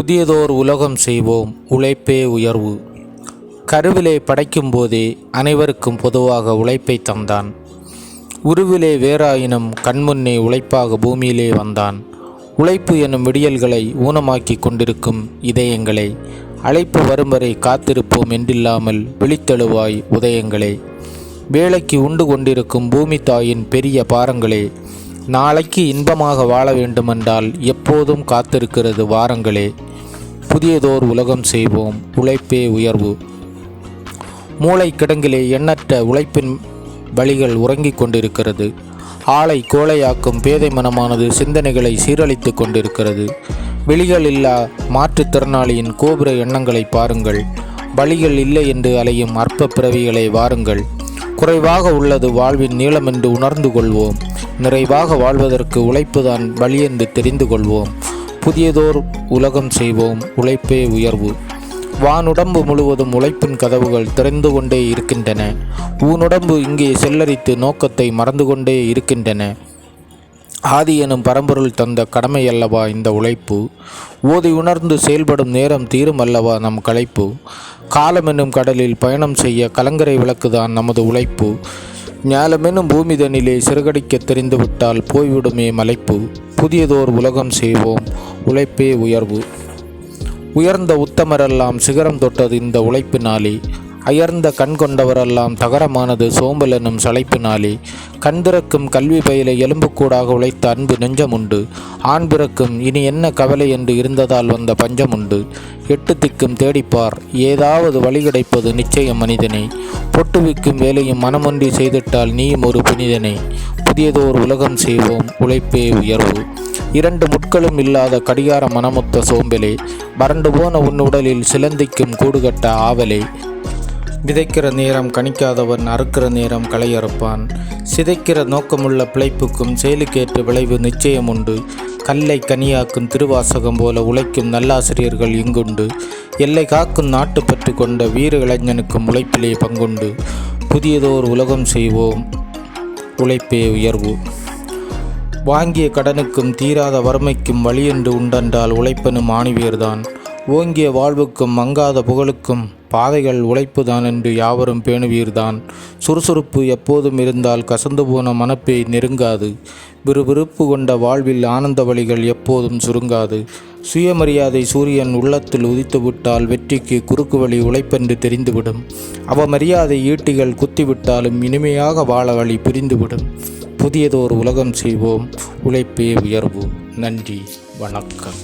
புதியதோர் உலகம் செய்வோம், உழைப்பே உயர்வு. கருவிலே படைக்கும் போதே அனைவருக்கும் பொதுவாக உழைப்பை தந்தான். உருவிலே வேறாயினும் கண்முன்னே உழைப்பாக பூமியிலே வந்தான். உழைப்பு எனும் விடியல்களை ஊனமாக்கி கொண்டிருக்கும் இதயங்களே, அழைப்பு வரும் வரை காத்திருப்போம் என்றில்லாமல் விழித்தெழுவாய் உதயங்களே. வேலைக்கு உண்டு கொண்டிருக்கும் பூமி தாயின் பெரிய பாரங்களே, நாளைக்கு இன்பமாக வாழ வேண்டுமென்றால் எப்போதும் காத்திருக்கிறது வாரங்களே. புதியதோர் உலகம் செய்வோம், உழைப்பே உயர்வு. மூளை கிடங்கிலே எண்ணற்ற உழைப்பின் வழிகள் உறங்கிக் கொண்டிருக்கிறது. ஆளை கோழையாக்கும் பேதை மனமானது சிந்தனைகளை சீரழித்து கொண்டிருக்கிறது. விழிகள் இல்லா மாற்றுத்திறனாளியின் கோபுர எண்ணங்களை பாருங்கள். வழிகள் இல்லை என்று அலையும் அற்ப பிறவிகளை வாருங்கள். குறைவாக உள்ளது வாழ்வின் நீளம் என்று உணர்ந்து கொள்வோம். நிறைவாக வாழ்வதற்கு உழைப்புதான் வழி என்று தெரிந்து கொள்வோம். புதியதோர் உலகம் செய்வோம், உழைப்பே உயர்வு. வானுடம்பு முழுவதும் உழைப்பின் கதவுகள் திறந்து கொண்டே இருக்கின்றன. ஊனுடம்பு இங்கே செல்லரித்து நோக்கத்தை மறந்து கொண்டே இருக்கின்றன. ஆதி எனும் பரம்பொருள் தந்த கடமை அல்லவா இந்த உழைப்பு. ஓதி உணர்ந்து செயல்படும் நேரம் தீரும் அல்லவா நம் களைப்பு. காலம் என்னும் கடலில் பயணம் செய்ய கலங்கரை விளக்குதான் நமது உழைப்பு. ஞாலமெனும் பூமிதனிலே சிறுகடிக்க தெரிந்துவிட்டால் போய்விடுமே மலைப்பு. புதியதோர் உலகம் செய்வோம், உழைப்பே உயர்வு. உயர்ந்த உத்தமரெல்லாம் சிகரம் தொட்டது இந்த உழைப்பினாலே. அயர்ந்த கண் கொண்டவரெல்லாம் தகரமானது சோம்பல் என்னும் சளைப்பினாலே. கண் பிறக்கும் கல்வி பயில எலும்புக்கூடாக உழைத்த அன்பு நெஞ்சமுண்டு. ஆண் பிறக்கும் இனி என்ன கவலை என்று இருந்ததால் வந்த பஞ்சமுண்டு. எட்டு திக்கும் தேடிப்பார், ஏதாவது வழி கிடைப்பது நிச்சயம் மனிதனை. பொட்டுவிக்கும் வேலையும் மனமொன்றி செய்திட்டால் நீயும் ஒரு புனிதனை. புதியதோர் உலகம் செய்வோம், உழைப்பே உயர்வு. இரண்டு முட்களும் இல்லாத கடிகார மனமொத்த சோம்பலே, வறண்டு போன உன் உடலில் சிலந்திக்கும் கூடுகட்ட ஆவலே. விதைக்கிற நேரம் கணிக்காதவன் அறுக்கிற நேரம் களை அறுப்பான். சிதைக்கிற நோக்கமுள்ள பிழைப்புக்கும் செயலுக்கேற்ற விளைவு நிச்சயம் உண்டு. கல்லை கனியாக்கும் திருவாசகம் போல உழைக்கும் நல்லாசிரியர்கள் இங்குண்டு. எல்லை காக்கும் நாட்டு பற்று கொண்ட வீர இளைஞனுக்கும் உழைப்பிலே பங்குண்டு. புதியதோர் உலகம் செய்வோம், உழைப்பே உயர்வு. வாங்கிய கடனுக்கும் தீராத வறுமைக்கும் வழியென்று உண்டென்றால் உழைப்பனும் ஆணிவியர்தான். ஓங்கிய வாழ்வுக்கும் மங்காத புகழுக்கும் பாதைகள் உழைப்புதான் என்று யாவரும் பேணுவீர்தான். சுறுசுறுப்பு எப்போதும் இருந்தால் கசந்து போன மனப்பேய் நெருங்காது. விறுவிறுப்பு கொண்ட வாழ்வில் ஆனந்த வழிகள் எப்போதும் சுருங்காது. சுயமரியாதை சூரியன் உள்ளத்தில் உதித்துவிட்டால் வெற்றிக்கு குறுக்கு வழி உழைப்பென்று தெரிந்துவிடும். அவமரியாதை ஈட்டிகள் குத்திவிட்டாலும் இனிமையாக வாழ வழி புரிந்துவிடும். புதியதோர் உலகம் செய்வோம், உழைப்பே உயர்வு. நன்றி, வணக்கம்.